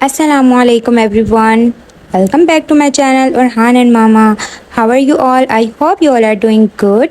Assalamu alaikum everyone. Welcome back to my channel Orhan and Mama. How are you all? I hope you all are doing good.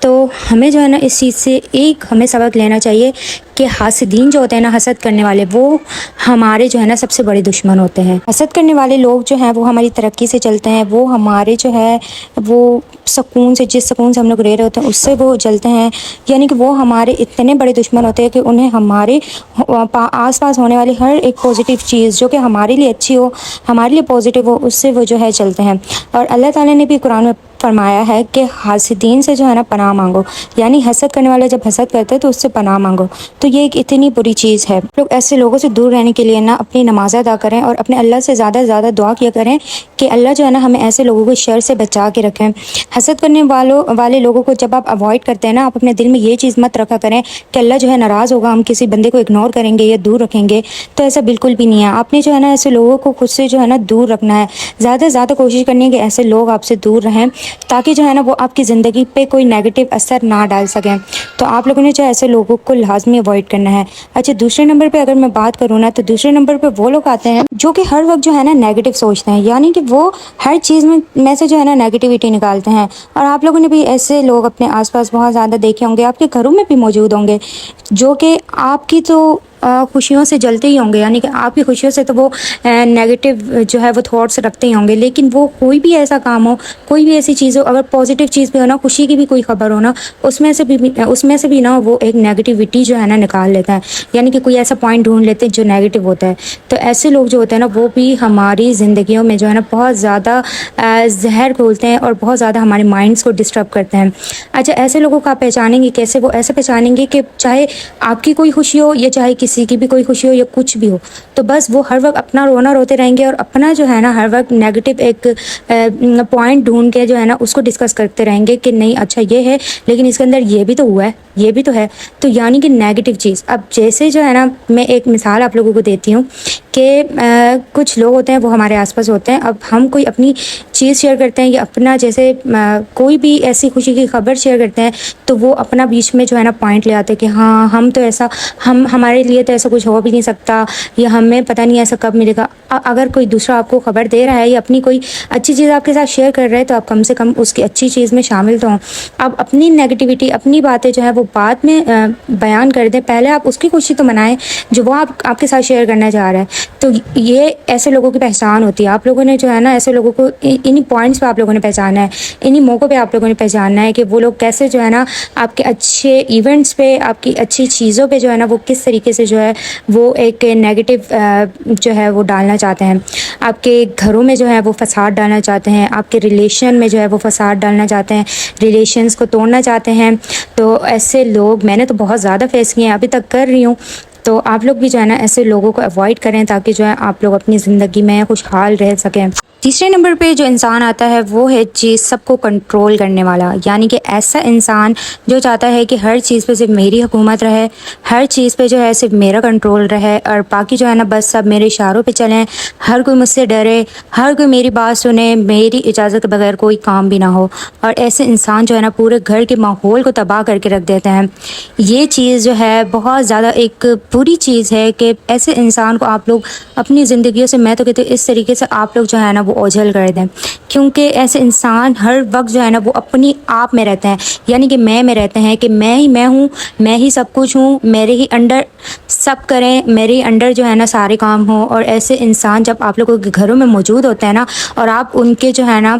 تو ہمیں جو ہے نا اس چیز سے ایک ہمیں سبق لینا چاہیے کہ حاسدین جو ہوتے ہیں نا، حسد کرنے والے، وہ ہمارے جو ہے نا سب سے بڑے دشمن ہوتے ہیں۔ حسد کرنے والے لوگ جو ہیں وہ ہماری ترقی سے چلتے ہیں، وہ ہمارے جو ہے وہ سکون سے، جس سکون سے ہم لوگ رہ رہے ہوتے ہیں اس سے وہ جلتے ہیں، یعنی کہ وہ ہمارے اتنے بڑے دشمن ہوتے ہیں کہ انہیں ہمارے آس پاس ہونے والی ہر ایک پازیٹیو چیز جو کہ ہمارے لیے اچھی ہو، ہمارے لیے پازیٹیو ہو، اس سے وہ جو ہے چلتے ہیں۔ اور اللہ تعالیٰ نے بھی قرآن میں فرمایا ہے کہ حاسدین سے جو ہے نا پناہ مانگو، یعنی حسد کرنے والے جب حسد کرتے ہیں تو اس سے پناہ مانگو۔ تو یہ ایک اتنی بری چیز ہے۔ لوگ ایسے لوگوں سے دور رہنے کے لیے نا اپنی نماز ادا کریں اور اپنے اللہ سے زیادہ سے زیادہ دعا کیا کریں کہ اللہ جو ہے نا ہمیں ایسے لوگوں کو شر سے بچا کے رکھیں۔ حسد کرنے والے لوگوں کو جب آپ اوائڈ کرتے ہیں نا، آپ اپنے دل میں یہ چیز مت رکھا کریں کہ اللہ جو ہے ناراض ہوگا، ہم کسی بندے کو اگنور کریں گے یا دور رکھیں گے، تو ایسا بالکل بھی نہیں ہے۔ آپ نے جو ہے نا ایسے لوگوں کو خود سے جو ہے نا دور رکھنا ہے، زیادہ سے زیادہ کوشش کرنی ہے کہ ایسے لوگ آپ سے دور رہیں، تاکہ جو ہے نا وہ آپ کی زندگی پہ کوئی نیگیٹو اثر نہ ڈال سکیں۔ تو آپ لوگوں نے جو ایسے لوگوں کو لازمی اوائڈ کرنا ہے۔ اچھا، دوسرے نمبر پہ اگر میں بات کروں نا، تو دوسرے نمبر پہ وہ لوگ آتے ہیں جو کہ ہر وقت جو ہے نا نیگیٹو سوچتے ہیں، یعنی کہ وہ ہر چیز میں سے جو ہے نا نیگیٹیوٹی نکالتے ہیں۔ اور آپ لوگوں نے بھی ایسے لوگ اپنے آس پاس بہت زیادہ دیکھے ہوں گے، آپ کے گھروں میں بھی موجود ہوں گے، جو کہ آپ کی تو خوشیوں سے جلتے ہی ہوں گے، یعنی کہ آپ کی خوشیوں سے تو وہ نیگیٹو جو ہے وہ تھاٹس رکھتے ہی ہوں گے، لیکن وہ کوئی بھی ایسا کام ہو، کوئی بھی ایسی چیز ہو، اگر پازیٹیو چیز بھی ہو نا، خوشی کی بھی کوئی خبر ہو نا، اس میں سے بھی نا وہ ایک نیگیٹیوٹی جو ہے نا نکال لیتا ہے، یعنی کہ کوئی ایسا پوائنٹ ڈھونڈ لیتے ہیں جو نیگیٹو ہوتا ہے۔ تو ایسے لوگ جو ہوتے ہیں نا وہ بھی ہماری زندگیوں میں جو ہے نا بہت زیادہ زہر گھولتے ہیں اور بہت زیادہ ہمارے مائنڈس کو ڈسٹرب کرتے ہیں۔ اچھا، ایسے لوگوں کو آپ پہچانیں گے کیسے؟ وہ ایسے پہچانیں گے کہ چاہے آپ کی کوئی خوشی ہو یا چاہے کسی کی بھی کوئی خوشی ہو یا کچھ بھی ہو، تو بس وہ ہر وقت اپنا رونا روتے رہیں گے اور اپنا جو ہے نا ہر وقت نیگیٹو ایک پوائنٹ ڈھونڈ کے جو ہے نا اس کو ڈسکس کرتے رہیں گے کہ نہیں اچھا یہ ہے، لیکن اس کے اندر یہ بھی تو ہوا ہے، یہ بھی تو ہے، تو یعنی کہ نیگیٹو چیز۔ اب جیسے جو ہے نا میں ایک مثال آپ لوگوں کو دیتی ہوں کہ کچھ لوگ ہوتے ہیں وہ ہمارے آس پاس ہوتے ہیں، اب ہم کوئی اپنی چیز شیئر کرتے ہیں یا اپنا جیسے کوئی بھی ایسی خوشی کی خبر شیئر کرتے ہیں، تو وہ اپنا بیچ میں جو ہے نا پوائنٹ لے آتے ہیں کہ ہاں ہم تو ایسا، ہمارے لیے تو ایسا کچھ ہو بھی نہیں سکتا، یا ہمیں پتہ نہیں ایسا کب ملے گا۔ اگر کوئی دوسرا آپ کو خبر دے رہا ہے یا اپنی کوئی اچھی چیز آپ کے ساتھ شیئر کر رہے ہیں، تو آپ کم سے کم اس کی اچھی چیز میں شامل تو ہوں۔ اب اپنی نیگیٹیوٹی، اپنی باتیں جو ہے وہ بعد میں بیان کر دیں، پہلے آپ اس کی خوشی تو منائیں جو وہ آپ کے ساتھ شیئر کرنا چاہ رہا ہے۔ تو یہ ایسے لوگوں کی پہچان ہوتی ہے۔ آپ لوگوں نے جو ہے نا ایسے لوگوں کو انہی پوائنٹس پہ آپ لوگوں نے پہچانا ہے، انہی موقعوں پہ آپ لوگوں نے پہچاننا ہے کہ وہ لوگ کیسے جو ہے نا آپ کے اچھے ایونٹس پہ، آپ کی اچھی چیزوں پہ جو ہے نا وہ کس طریقے سے جو ہے وہ ایک نیگیٹو جو ہے وہ ڈالنا چاہتے ہیں، آپ کے گھروں میں جو ہے وہ فساد ڈالنا چاہتے ہیں، آپ کے ریلیشن میں جو ہے وہ فساد ڈالنا چاہتے ہیں، ریلیشنز کو توڑنا چاہتے ہیں۔ تو ایسے لوگ میں نے تو بہت زیادہ فیس کیے ہیں، ابھی تک کر رہی ہوں۔ تو آپ لوگ بھی جو ہے نا ایسے لوگوں کو اوائڈ کریں تاکہ جو ہے آپ لوگ اپنی زندگی میں خوشحال رہ سکیں۔ تیسرے نمبر پہ جو انسان آتا ہے وہ ہے چیز سب کو کنٹرول کرنے والا، یعنی کہ ایسا انسان جو چاہتا ہے کہ ہر چیز پہ صرف میری حکومت رہے، ہر چیز پہ جو ہے صرف میرا کنٹرول رہے، اور باقی جو ہے نا بس سب میرے اشاروں پہ چلیں، ہر کوئی مجھ سے ڈرے، ہر کوئی میری بات سنے، میری اجازت کے بغیر کوئی کام بھی نہ ہو۔ اور ایسے انسان جو ہے نا پورے گھر کے ماحول کو تباہ کر کے رکھ دیتے ہیں۔ یہ چیز جو ہے بہت زیادہ ایک بری چیز ہے کہ ایسے انسان کو آپ لوگ اپنی زندگیوں سے، میں تو کہتی ہوں اس طریقے سے آپ لوگ جو ہے نا وہ اوجھل کر دیں، کیونکہ ایسے انسان ہر وقت جو ہے نا وہ اپنی آپ میں رہتے ہیں، یعنی کہ میں رہتے ہیں کہ میں ہوں، میں ہی سب کچھ ہوں، میرے ہی انڈر سب کریں، میرے ہی انڈر جو ہے نا سارے کام ہوں۔ اور ایسے انسان جب آپ لوگوں کے گھروں میں موجود ہوتے ہیں نا اور آپ ان کے جو ہے نا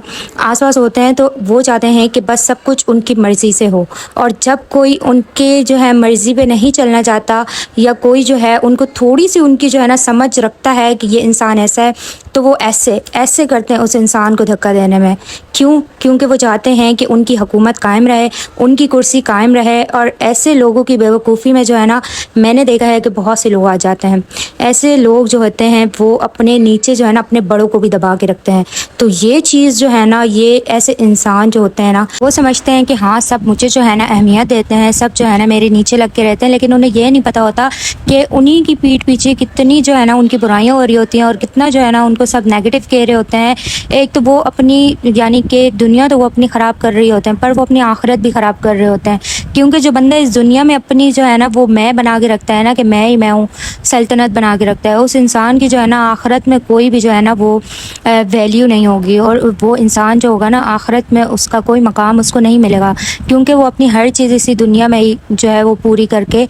آس پاس ہوتے ہیں، تو وہ چاہتے ہیں کہ بس سب کچھ ان کی مرضی سے ہو، اور جب کوئی ان کے جو ہے مرضی پہ نہیں چلنا چاہتا، یا کوئی جو ہے ان کو تھوڑی سی ان کی جو ہے نا سمجھ رکھتا ہے کہ یہ انسان ایسا ہے، تو وہ ایسے کرتے ہیں اس انسان کو دھکا دینے میں۔ کیونکہ وہ چاہتے ہیں کہ ان کی حکومت قائم رہے، ان کی کرسی قائم رہے۔ اور ایسے لوگوں کی بیوقوفی میں جو ہے نا میں نے دیکھا ہے کہ بہت سے لوگ آ جاتے ہیں۔ ایسے لوگ جو ہوتے ہیں وہ اپنے نیچے جو ہے نا اپنے بڑوں کو بھی دبا کے رکھتے ہیں۔ تو یہ چیز جو ہے نا، یہ ایسے انسان جو ہوتے ہیں نا وہ سمجھتے ہیں کہ ہاں سب مجھے جو ہے نا اہمیت دیتے ہیں، سب جو ہے نا میرے نیچے لگ کے رہتے ہیں، لیکن انہیں یہ نہیں پتہ ہوتا کہ انہی کی پیٹھ پیچھے کتنی جو ہے نا ان کی برائیاں ہو رہی ہوتی ہیں، اور کتنا جو ہے نا ان کو سب نیگیٹو کہہ رہے ہوتے ہیں۔ ہوتے ہیں، ایک تو وہ اپنی یعنی کہ دنیا تو وہ اپنی خراب کر رہی ہوتے ہیں، پر وہ اپنی آخرت بھی خراب کر رہے ہوتے ہیں، کیونکہ جو بندہ اس دنیا میں اپنی جو ہے نا وہ میں بنا کے رکھتا ہے نا کہ میں ہی میں ہوں، سلطنت بنا کے رکھتا ہے، اس انسان کی جو ہے نا آخرت میں کوئی بھی جو ہے نا وہ ویلیو نہیں ہوگی، اور وہ انسان جو ہوگا نا آخرت میں اس کا کوئی مقام اس کو نہیں ملے گا، کیونکہ وہ اپنی ہر چیز اسی دنیا میں ہی جو ہے وہ پوری کر کے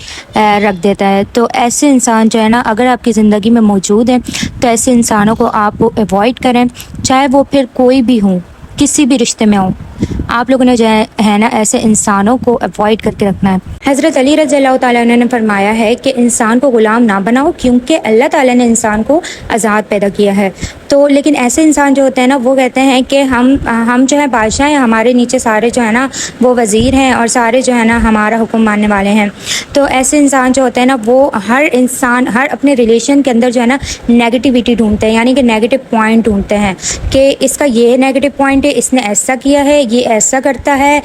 رکھ دیتا ہے۔ تو ایسے انسان جو ہے نا اگر آپ کی زندگی میں موجود ہیں تو ایسے انسانوں کو آپ اوائڈ کریں، چاہے وہ پھر کوئی بھی ہوں، کسی بھی رشتے میں ہوں، آپ لوگوں نے جو ہے نا ایسے انسانوں کو اوائڈ کر کے رکھنا ہے۔ حضرت علی رضی اللہ تعالیٰ عنہ نے فرمایا ہے کہ انسان کو غلام نہ بناؤ، کیونکہ اللہ تعالیٰ نے انسان کو آزاد پیدا کیا ہے۔ تو لیکن ایسے انسان جو ہوتے ہیں نا وہ کہتے ہیں کہ ہم جو ہے بادشاہ ہیں، ہمارے نیچے سارے جو ہے نا وہ وزیر ہیں اور سارے جو ہے نا ہمارا حکم ماننے والے ہیں۔ تو ایسے انسان جو ہوتے ہیں نا وہ ہر اپنے ریلیشن کے اندر جو ہے نا نیگیٹیوٹی ڈھونڈتے ہیں، یعنی کہ نیگیٹو پوائنٹ ڈھونڈتے ہیں کہ اس کا یہ نیگیٹو پوائنٹ ہے، اس نے ایسا کیا ہے، یہ ایسا کرتا ہے،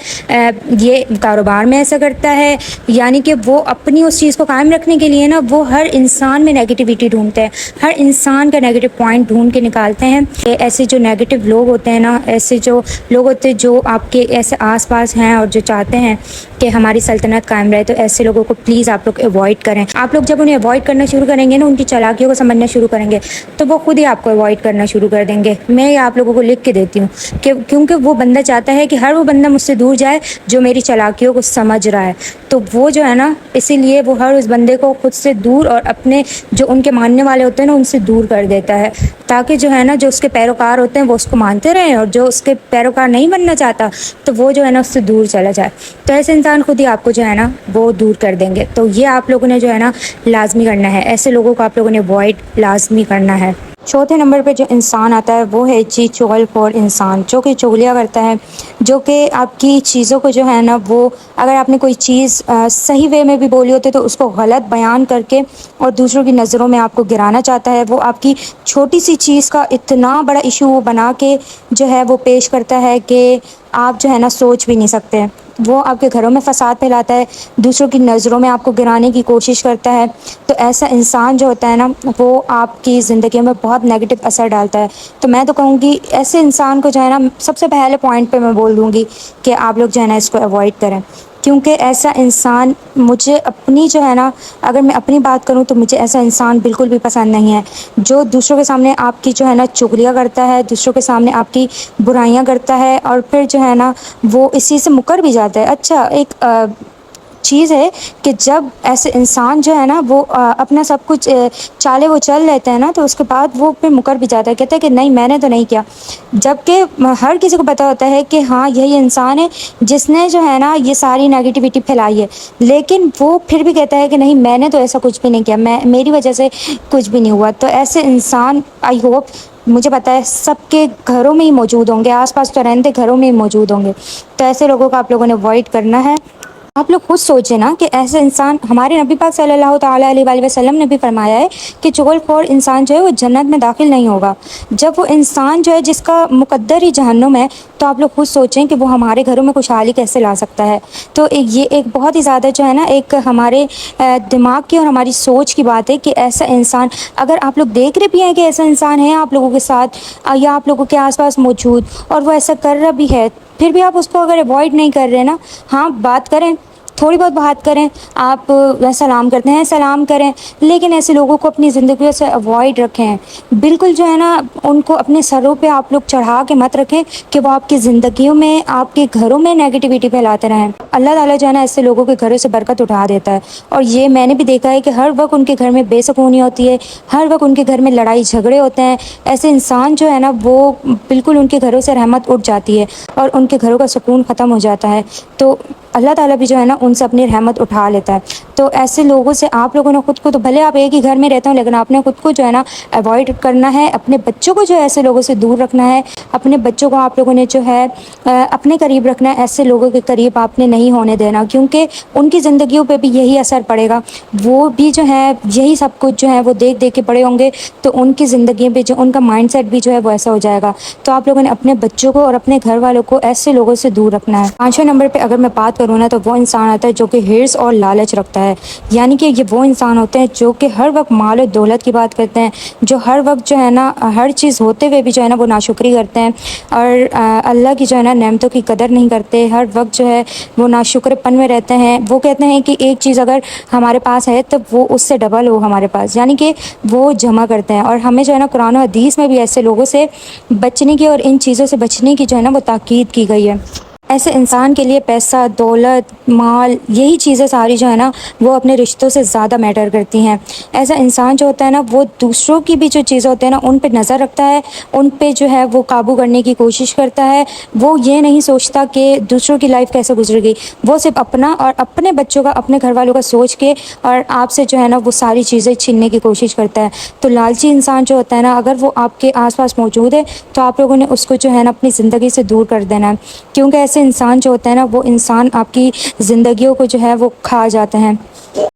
یہ کاروبار میں ایسا کرتا ہے، یعنی کہ وہ اپنی اس چیز کو قائم رکھنے کے لیے نا وہ ہر انسان میں نیگیٹیوٹی ڈھونڈتے ہیں، ہر انسان کا نیگیٹو پوائنٹ ڈھونڈ کے نکالتے ہیں۔ ایسے جو نیگیٹو لوگ ہوتے ہیں نا، ایسے جو لوگ ہوتے ہیں جو آپ کے ایسے آس پاس ہیں اور جو چاہتے ہیں کہ ہماری سلطنت قائم رہے، تو ایسے لوگوں کو پلیز آپ لوگ اوائڈ کریں۔ آپ لوگ جب انہیں اوائڈ کرنا شروع کریں گے نا، ان کی چالاکیوں کو سمجھنا شروع کریں گے، تو وہ خود ہی آپ کو اوائڈ کرنا شروع کر دیں گے۔ میں یہ آپ لوگوں کو لکھ کے دیتی ہوں کہ کیونکہ وہ بندہ چاہتا ہے کہ ہر وہ بندہ مجھ سے دور جائے جو میری چالاکیوں کو سمجھ رہا ہے، تو وہ جو ہے نا اسی لیے وہ ہر اس بندے کو خود سے دور اور اپنے جو ان کے ماننے والے ہوتے ہیں نا ان سے دور کر دیتا ہے، تاکہ جو ہے نا جو اس کے پیروکار ہوتے ہیں وہ اس کو مانتے رہیں، اور جو اس کے پیروکار نہیں بننا چاہتا تو وہ جو ہے نا اس سے دور چلا جائے۔ تو ایسے انسان خود ہی آپ کو جو ہے نا وہ دور کر دیں گے۔ تو یہ آپ لوگوں نے جو ہے نا لازمی کرنا ہے، ایسے لوگوں کو آپ لوگوں نے اوائڈ لازمی کرنا ہے۔ چوتھے نمبر پہ جو انسان آتا ہے وہ ہے چغل خور انسان، جو کہ چغلیاں کرتا ہے، جو کہ آپ کی چیزوں کو جو ہے نا وہ اگر آپ نے کوئی چیز صحیح وے میں بھی بولی ہوتی ہے تو اس کو غلط بیان کر کے اور دوسروں کی نظروں میں آپ کو گرانا چاہتا ہے۔ وہ آپ کی چھوٹی سی چیز کا اتنا بڑا ایشو وہ بنا کے جو ہے وہ پیش کرتا ہے کہ آپ جو ہے نا سوچ بھی نہیں سکتے۔ وہ آپ کے گھروں میں فساد پھیلاتا ہے، دوسروں کی نظروں میں آپ کو گرانے کی کوشش کرتا ہے۔ تو ایسا انسان جو ہوتا ہے نا وہ آپ کی زندگی میں بہت نیگیٹو اثر ڈالتا ہے۔ تو میں تو کہوں گی ایسے انسان کو جو ہے نا سب سے پہلے پوائنٹ پہ میں بول دوں گی کہ آپ لوگ جو ہے نا اس کو اوائڈ کریں، کیونکہ ایسا انسان مجھے اپنی جو ہے نا اگر میں اپنی بات کروں تو مجھے ایسا انسان بالکل بھی پسند نہیں ہے، جو دوسروں کے سامنے آپ کی جو ہے نا چغلیاں کرتا ہے، دوسروں کے سامنے آپ کی برائیاں کرتا ہے، اور پھر جو ہے نا وہ اسی سے مکر بھی جاتا ہے۔ اچھا ایک چیز ہے کہ جب ایسے انسان جو ہے نا وہ اپنا سب کچھ چالے وہ چل لیتا ہے نا، تو اس کے بعد وہ پھر مکر بھی جاتا ہے، کہتا ہے کہ نہیں میں نے تو نہیں کیا، جبکہ ہر کسی کو پتہ ہوتا ہے کہ ہاں یہی انسان ہے جس نے جو ہے نا یہ ساری نیگیٹیوٹی پھیلائی ہے، لیکن وہ پھر بھی کہتا ہے کہ نہیں میں نے تو ایسا کچھ بھی نہیں کیا، میری وجہ سے کچھ بھی نہیں ہوا۔ تو ایسے انسان آئی ہوپ مجھے پتہ ہے سب کے گھروں میں ہی موجود ہوں گے، آس پاس تو رہتے گھروں میں ہی موجود ہوں گے، تو ایسے لوگوں کو آپ لوگوں نے اوائڈ کرنا ہے۔ آپ لوگ خود سوچیں نا کہ ایسے انسان، ہمارے نبی پاک صلی اللہ تعالیٰ علیہ وآلہ وسلم نے بھی فرمایا ہے کہ چغل خور انسان جو ہے وہ جنت میں داخل نہیں ہوگا۔ جب وہ انسان جو ہے جس کا مقدر ہی جہنم ہے، تو آپ لوگ خود سوچیں کہ وہ ہمارے گھروں میں خوشحالی کیسے لا سکتا ہے۔ تو یہ ایک بہت ہی زیادہ جو ہے نا ایک ہمارے دماغ کی اور ہماری سوچ کی بات ہے کہ ایسا انسان اگر آپ لوگ دیکھ رہے بھی ہیں کہ ایسا انسان ہے آپ لوگوں کے ساتھ یا آپ لوگوں کے آس پاس موجود، اور وہ ایسا کر رہا بھی ہے، پھر بھی آپ اس کو اگر اوائڈ نہیں کر رہے نا، ہاں بات کریں، تھوڑی بہت بات کریں، آپ سلام کرتے ہیں سلام کریں، لیکن ایسے لوگوں کو اپنی زندگیوں سے اوائڈ رکھیں، بالکل جو ہے نا ان کو اپنے سروں پہ آپ لوگ چڑھا کے مت رکھیں کہ وہ آپ کی زندگیوں میں آپ کے گھروں میں نیگیٹیوٹی پھیلاتے رہیں۔ اللہ تعالیٰ جو ہے نا ایسے لوگوں کے گھروں سے برکت اٹھا دیتا ہے، اور یہ میں نے بھی دیکھا ہے کہ ہر وقت ان کے گھر میں بے سکونی ہوتی ہے، ہر وقت ان کے گھر میں لڑائی جھگڑے ہوتے ہیں۔ ایسے انسان جو ہے نا وہ بالکل ان کے گھروں سے رحمت اٹھ جاتی ہے اور ان کے گھروں کا سکون ختم ہو جاتا ہے، تو اللہ تعالیٰ بھی جو ہے نا ان سے اپنی رحمت اٹھا لیتا ہے۔ تو ایسے لوگوں سے آپ لوگوں نے خود کو، تو بھلے آپ ایک ہی گھر میں رہتے ہوں، لیکن آپ نے خود کو جو ہے نا اوائڈ کرنا ہے، اپنے بچوں کو جو ہے ایسے لوگوں سے دور رکھنا ہے، اپنے بچوں کو آپ لوگوں نے جو ہے اپنے قریب رکھنا ہے، ایسے لوگوں کے قریب آپ نے نہیں ہونے دینا، کیونکہ ان کی زندگیوں پہ بھی یہی اثر پڑے گا، وہ بھی جو ہے یہی سب کچھ جو ہے وہ دیکھ دیکھ کے بڑے ہوں گے، تو ان کی زندگی پہ جو ان کا مائنڈ سیٹ بھی جو ہے وہ ایسا ہو جائے گا۔ تو آپ لوگوں نے اپنے بچوں کو اور اپنے گھر والوں کو ایسے لوگوں سے دور رکھنا ہے۔ 5ویں نمبر پہ اگر میں بات کروں نا تو وہ انسان آتا ہے جو کہ ہرس اور لالچ رکھتا ہے. یعنی کہ یہ وہ انسان ہوتے ہیں جو کہ ہر وقت مال و دولت کی بات کرتے ہیں, جو ہر وقت جو ہے نا ہر چیز ہوتے ہوئے بھی جو ہے نا وہ ناشکری کرتے ہیں, اور اللہ کی جو ہے نا نعمتوں کی قدر نہیں کرتے. ہر وقت جو ہے وہ ناشکر پن میں رہتے ہیں. وہ کہتے ہیں کہ ایک چیز اگر ہمارے پاس ہے تو وہ اس سے ڈبل ہو ہمارے پاس, یعنی کہ وہ جمع کرتے ہیں. اور ہمیں جو ہے نا قرآن و حدیث میں بھی ایسے لوگوں سے بچنے کی اور ان چیزوں سے بچنے کی جو ہے نا وہ تاکید کی گئی ہے. ایسے انسان کے لیے پیسہ, دولت, مال, یہی چیزیں ساری جو ہے نا وہ اپنے رشتوں سے زیادہ میٹر کرتی ہیں. ایسا انسان جو ہوتا ہے نا وہ دوسروں کی بھی جو چیزیں ہوتی ہیں نا ان پہ نظر رکھتا ہے, ان پہ جو ہے وہ قابو کرنے کی کوشش کرتا ہے. وہ یہ نہیں سوچتا کہ دوسروں کی لائف کیسے گزرے گی, وہ صرف اپنا اور اپنے بچوں کا, اپنے گھر والوں کا سوچ کے اور آپ سے جو ہے نا وہ ساری چیزیں چھیننے کی کوشش کرتا ہے. تو لالچی انسان جو ہوتا ہے نا اگر وہ آپ کے آس پاس موجود ہے تو آپ لوگوں نے اس کو جو ہے نا اپنی زندگی سے دور کر دینا ہے, کیونکہ ایسے انسان جو ہوتا ہے نا وہ انسان آپ کی زندگیوں کو جو ہے وہ کھا جاتے ہیں.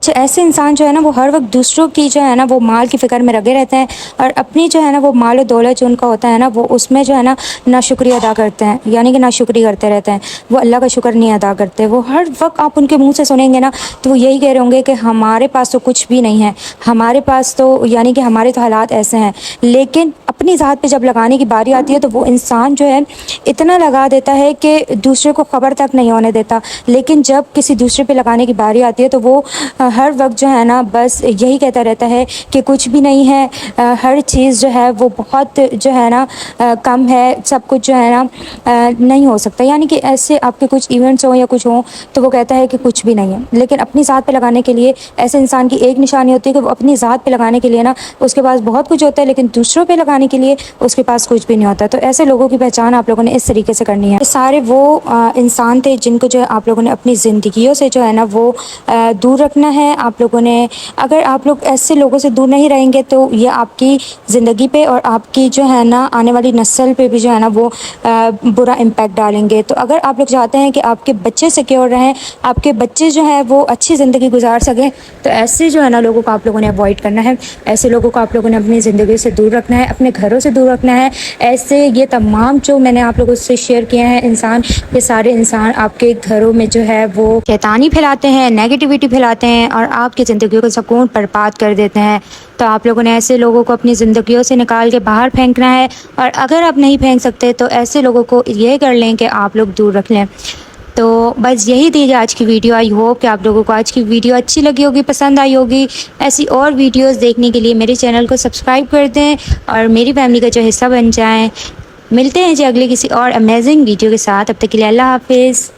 ایسے انسان جو ہے نا وہ ہر وقت دوسروں کی جو ہے نا وہ مال کی فکر میں لگے رہتے ہیں, اور اپنی جو ہے نا وہ مال و دولت جو ان کا ہوتا ہے نا وہ اس میں جو ہے نا ناشکری ادا کرتے ہیں, یعنی کہ ناشکری کرتے رہتے ہیں. وہ اللہ کا شکر نہیں ادا کرتے. وہ ہر وقت آپ ان کے منہ سے سنیں گے نا تو وہ یہی کہہ رہے ہوں گے کہ ہمارے پاس تو کچھ بھی نہیں ہے, ہمارے پاس تو یعنی کہ ہمارے تو حالات ایسے ہیں. لیکن اپنی ذات پہ جب لگانے کی باری آتی ہے تو وہ انسان جو ہے اتنا لگا دیتا ہے کہ دوسرے کو خبر تک نہیں ہونے دیتا. لیکن جب کسی دوسرے پہ لگانے کی باری آتی ہے تو وہ ہر وقت جو ہے نا بس یہی کہتا رہتا ہے کہ کچھ بھی نہیں ہے, ہر چیز جو ہے وہ بہت جو ہے نا کم ہے, سب کچھ جو ہے نا نہیں ہو سکتا. یعنی کہ ایسے آپ کے کچھ ایونٹس ہوں یا کچھ ہوں تو وہ کہتا ہے کہ کچھ بھی نہیں ہے. لیکن اپنی ذات پہ لگانے کے لیے ایسے انسان کی ایک نشانی ہوتی ہے کہ وہ اپنی ذات پہ لگانے کے لیے نا اس کے پاس بہت کچھ ہوتا ہے, لیکن دوسروں پہ لگانے کے لیے اس کے پاس کچھ بھی نہیں ہوتا. تو ایسے لوگوں کی پہچان آپ لوگوں نے اس طریقے سے کرنی ہے. سارے وہ انسان تھے جن کو جو ہے آپ لوگوں نے اپنی زندگیوں سے جو ہے نا وہ دور رکھنا ہے. آپ لوگوں نے اگر آپ لوگ ایسے لوگوں سے دور نہیں رہیں گے تو یہ آپ کی زندگی پہ اور آپ کی جو ہے نا آنے والی نسل پہ بھی جو ہے نا وہ برا امپیکٹ ڈالیں گے. تو اگر آپ لوگ چاہتے ہیں کہ آپ کے بچے سیکیور رہیں, آپ کے بچے جو ہیں وہ اچھی زندگی گزار سکیں, تو ایسے جو ہے نا لوگوں کو آپ لوگوں نے اوائڈ کرنا ہے. ایسے لوگوں کو آپ لوگوں نے اپنی زندگی سے دور رکھنا ہے, اپنے گھروں سے دور رکھنا ہے. ایسے یہ تمام جو میں نے آپ لوگوں سے شیئر کیے ہیں انسان, یہ سارے انسان آپ کے گھروں میں جو ہے وہ شیطانی پھیلاتے ہیں, نیگیٹیوٹی پھیلاتے ہیں اور آپ کی زندگیوں کو سکون برباد کر دیتے ہیں. تو آپ لوگوں نے ایسے لوگوں کو اپنی زندگیوں سے نکال کے باہر پھینکنا ہے. اور اگر آپ نہیں پھینک سکتے تو ایسے لوگوں کو یہ کر لیں کہ آپ لوگ دور رکھ لیں. تو بس یہی تھی آج کی ویڈیو. آئی ہوپ کہ آپ لوگوں کو آج کی ویڈیو اچھی لگی ہوگی, پسند آئی ہوگی. ایسی اور ویڈیوز دیکھنے کے لیے میرے چینل کو سبسکرائب کر دیں اور میری فیملی کا جو حصہ بن جائیں. ملتے ہیں جی اگلے کسی اور امیزنگ ویڈیو کے ساتھ. اب تک کے لیے اللہ حافظ.